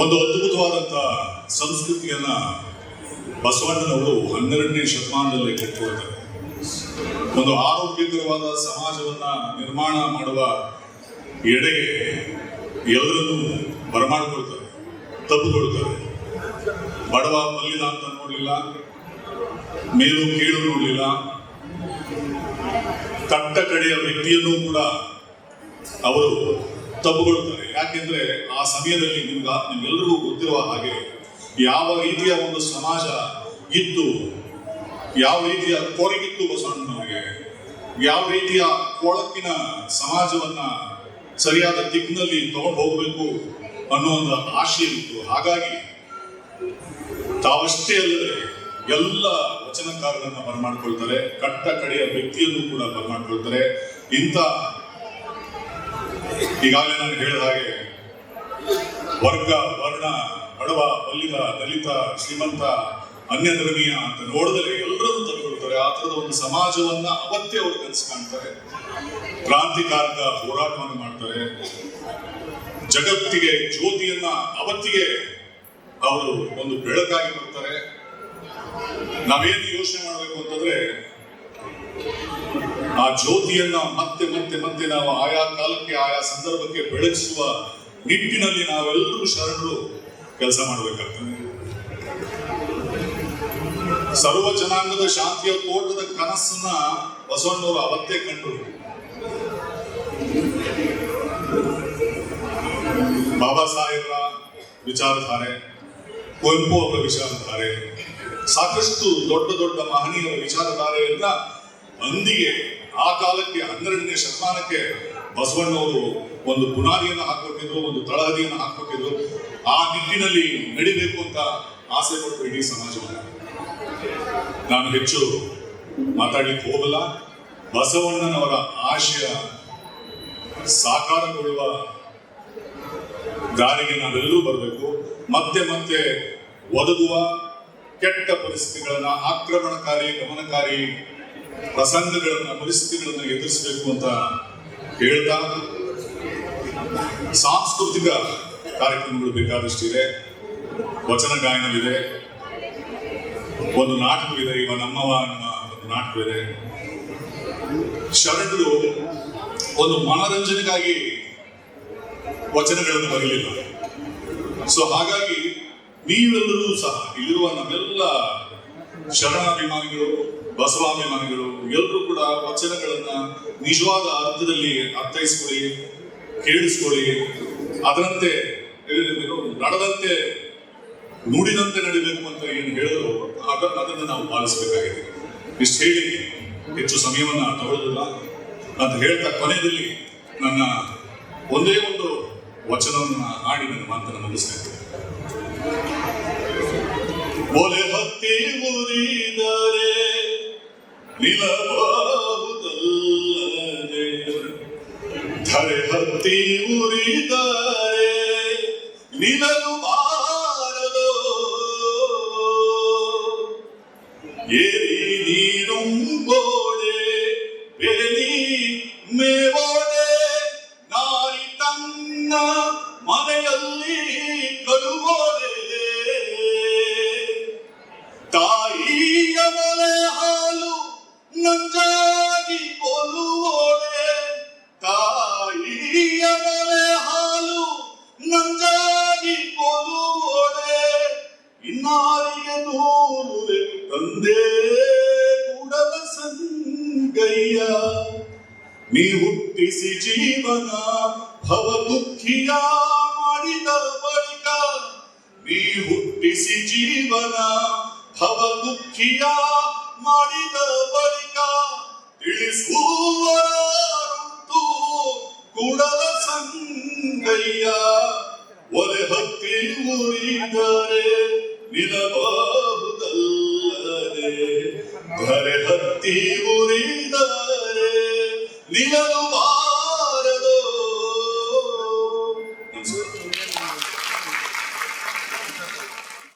ಒಂದು ಅದ್ಭುತವಾದಂತಹ ಸಂಸ್ಕೃತಿಯನ್ನ ಬಸವಣ್ಣನವರು 12ನೇ ಶತಮಾನದಲ್ಲಿ ಕಟ್ಟಿಕೊಳ್ತಾರೆ. ಒಂದು ಆರೋಗ್ಯಕರವಾದ ಸಮಾಜವನ್ನ ನಿರ್ಮಾಣ ಮಾಡುವ ಎಡೆಗೆ ಎಲ್ಲರನ್ನೂ ಬರಮಾಡಿಕೊಳ್ತಾರೆ, ತಪ್ಪುಕೊಳ್ತಾರೆ. ಬಡವ ಬಲ್ಲಿದ ಅಂತ ನೋಡಲಿಲ್ಲ, ಮೇಲು ಕೀಳು ನೋಡಲಿಲ್ಲ, ಕಟ್ಟ ಕಡೆಯ ವ್ಯಕ್ತಿಯನ್ನು ಕೂಡ ಅವರು ತಪ್ಪುಗೊಳ್ತಾರೆ. ಯಾಕೆಂದ್ರೆ ಆ ಸಮಯದಲ್ಲಿ ನಿಮ್ಗೆಲ್ಲರಿಗೂ ಗೊತ್ತಿರುವ ಹಾಗೆ ಯಾವ ರೀತಿಯ ಒಂದು ಸಮಾಜ ಇತ್ತು, ಯಾವ ರೀತಿಯ ಕೊರಗಿತ್ತು ಬಸವಣ್ಣನವರಿಗೆ, ಯಾವ ರೀತಿಯ ಕೊಳಕಿನ ಸಮಾಜವನ್ನ ಸರಿಯಾದ ದಿಕ್ಕಿನಲ್ಲಿ ತಗೊಂಡು ಹೋಗಬೇಕು ಅನ್ನೋ ಒಂದು ಆಶೆಯಿತ್ತು. ಹಾಗಾಗಿ ತಾವಷ್ಟೇ ಅಲ್ಲದೆ ಎಲ್ಲ ವಚನಕಾರರನ್ನ ಬರಮಾಡ್ಕೊಳ್ತಾರೆ, ಕಟ್ಟ ಕಡೆಯ ವ್ಯಕ್ತಿಯನ್ನು ಕೂಡ ಬರಮಾಡ್ಕೊಳ್ತಾರೆ. ಇಂಥ ಈಗಾಗಲೇ ನಾನು ಹೇಳಿದ ಹಾಗೆ ವರ್ಗ, ವರ್ಣ, ಬಡವ, ಬಲ್ಲಿದ, ದಲಿತ, ಶ್ರೀಮಂತ, ಅನ್ಯ ಧರ್ಮೀಯ ಅಂತ ನೋಡಿದರೆ ಎಲ್ಲರೂ ತಂದುಕೊಳ್ತಾರೆ. ಆ ಥರದ ಒಂದು ಸಮಾಜವನ್ನ ಅವತ್ತೇ ಅವರು ಕನಸು ಕಾಣ್ತಾರೆ, ಕ್ರಾಂತಿಕಾರಕ ಹೋರಾಟವನ್ನು ಮಾಡ್ತಾರೆ. ಜಗತ್ತಿಗೆ ಜ್ಯೋತಿಯನ್ನ ಅವತ್ತಿಗೆ ಅವರು ಒಂದು ಬೆಳಕಾಗಿ ಬರ್ತಾರೆ. ನಾವೇನು ಯೋಚನೆ ಮಾಡಬೇಕು ಅಂತಂದ್ರೆ, ಆ ಜ್ಯೋತಿಯನ್ನ ಮತ್ತೆ ಮತ್ತೆ ಮತ್ತೆ ನಾವು ಆಯಾ ಕಾಲಕ್ಕೆ ಆಯಾ ಸಂದರ್ಭಕ್ಕೆ ಬೆಳಗಿಸುವ ನಿಟ್ಟಿನಲ್ಲಿ ನಾವೆಲ್ಲರೂ ಶರಣರು ಕೆಲಸ ಮಾಡಬೇಕಾಗ್ತದೆ. ಸರ್ವ ಜನಾಂಗದ ಶಾಂತಿಯ ತೋಟದ ಕನಸನ್ನ ಬಸವಣ್ಣವರು ಅವತ್ತೇ ಕಂಡರು. ಬಾಬಾ ಸಾಹೇಬರ ವಿಚಾರಧಾರೆ, ಕುವೆಂಪು ಅವರ ವಿಚಾರಧಾರೆ, ಸಾಕಷ್ಟು ದೊಡ್ಡ ದೊಡ್ಡ ಮಹನೀಯರ ವಿಚಾರಧಾರೆಯನ್ನ ಅಂದಿಗೆ ಆ ಕಾಲಕ್ಕೆ 12ನೇ ಶತಮಾನಕ್ಕೆ ಬಸವಣ್ಣವರು ಒಂದು ಬುನಾದಿಯನ್ನು ಹಾಕೊಟ್ಟಿದ್ರು, ಒಂದು ತಳಹದಿಯನ್ನು ಹಾಕೊಟ್ಟಿದ್ರು. ಆ ನಿಟ್ಟಿನಲ್ಲಿ ನಡಿಬೇಕು ಅಂತ ಆಸೆ ಪಟ್ಟು ಇಡೀ ಸಮಾಜವನ್ನು ನಾನು ಹೆಚ್ಚು ಮಾತಾಡ್ಲಿಕ್ಕೆ ಹೋಗಲ್ಲ. ಬಸವಣ್ಣನವರ ಆಶಯ ಸಾಕಾರಗೊಳ್ಳುವ ದಾರಿಗೆ ನಾವೆಲ್ಲರೂ ಬರಬೇಕು. ಮತ್ತೆ ಮತ್ತೆ ಒದಗುವ ಕೆಟ್ಟ ಪರಿಸ್ಥಿತಿಗಳನ್ನ, ಆಕ್ರಮಣಕಾರಿ, ಗಮನಕಾರಿ ಪ್ರಸಂಗಗಳನ್ನ, ಪರಿಸ್ಥಿತಿಗಳನ್ನ ಎದುರಿಸಬೇಕು ಅಂತ ಹೇಳ್ತಾ, ಸಾಂಸ್ಕೃತಿಕ ಕಾರ್ಯಕ್ರಮಗಳು ಬೇಕಾದಷ್ಟಿದೆ. ವಚನ ಗಾಯನವಿದೆ, ಒಂದು ನಾಟಕವಿದೆ, ಈಗ ನಮ್ಮವ ಅನ್ನೋ ಒಂದು ನಾಟಕವಿದೆ. ಶರಣರು ಒಂದು ಮನರಂಜನೆಗಾಗಿ ವಚನಗಳನ್ನು ಬರಲಿಲ್ಲ. ಸೊ ಹಾಗಾಗಿ ನೀವೆಲ್ಲರೂ ಸಹ ಇಲ್ಲಿರುವ ನಮ್ಮೆಲ್ಲ ಶರಣಾಭಿಮಾನಿಗಳು, ಬಸವಾಭಿಮಾನಿಗಳು ಎಲ್ಲರೂ ಕೂಡ ವಚನಗಳನ್ನ ನಿಜವಾದ ಅರ್ಥದಲ್ಲಿ ಅರ್ಥೈಸ್ಕೊಳ್ಳಿ, ಕೇಳಿಸ್ಕೊಳ್ಳಿ. ಅದರಂತೆ ನಡೆದಂತೆ ನುಡಿದಂತೆ ನಡಿಬೇಕು ಅಂತ ಏನು ಹೇಳಿದ್ರು ಅದನ್ನು ನಾವು ಪಾಲಿಸಬೇಕಾಗಿದೆ. ಇಷ್ಟು ಹೇಳಿ ಹೆಚ್ಚು ಸಮಯವನ್ನ ತಗೊಳ್ಳೋದಿಲ್ಲ ಅಂತ ಹೇಳ್ತಾ ಕೊನೆಯಲ್ಲಿ ನನ್ನ ಒಂದೇ ಒಂದು ವಚನವನ್ನು ಹಾಡಿ ನನ್ನ ಮಾತನ್ನು ಮುಗಿಸ್ತೇನೆ. ಒಲೆ ಹತ್ತಿ ಉರಿದರೆ ನಿಲ್ಲಬಹುದಲ್ಲದೆ, ಧರೆ ಹತ್ತಿ ಉರಿದರೆ ನಿಲ್ಲಲು ಬಾರದು, ಏರಿ ನೀರುಂಬೋಡೆ ಬೇಲಿ ಮೇವೋಡೆ, ನಾರಿ ತನ್ನ ಮನೆಯಲ್ಲಿ ಕಡುಗೋಡೆ, ತಾಯಿಯ ಮೊಲೆ ಹಾಲು ನಂಜಾಗಿ ಕೊಲುವೋಡೆ, ತಾಯಿಯ ಮೊಲೆ ಹಾಲು ನಂಜಾಗಿ ಕೊಲುವೋಡೆ, ಇನ್ನಾರಿಗೆ ದೂರುವೆ ತಂದೆ ಕೂಡಲ ಸಂಗಯ್ಯ, ನೀ ಹುಟ್ಟಿಸಿ ಜೀವನ ಭವ ದುಃಖಿಯ ಮಾಡಿದ ಬಳಿಕ, ನೀ ಹುಟ್ಟಿಸಿ ಜೀವನ ಭವ ದುಃಖಿಯ ಮಾಡಿದ ಬಳಿಕ, ತಿಳಿಸುವರುಂಟು ಕೂಡಲ ಸಂಗಯ್ಯ, ಒಲೆ ಹತ್ತಿ ಉರಿದರೆ ನಿಲ್ಲಬಹುದಲ್ಲದೆ, ಧರೆ ಹತ್ತಿ ಉರಿದರೆ ನಿಲ್ಲಬಹುದು.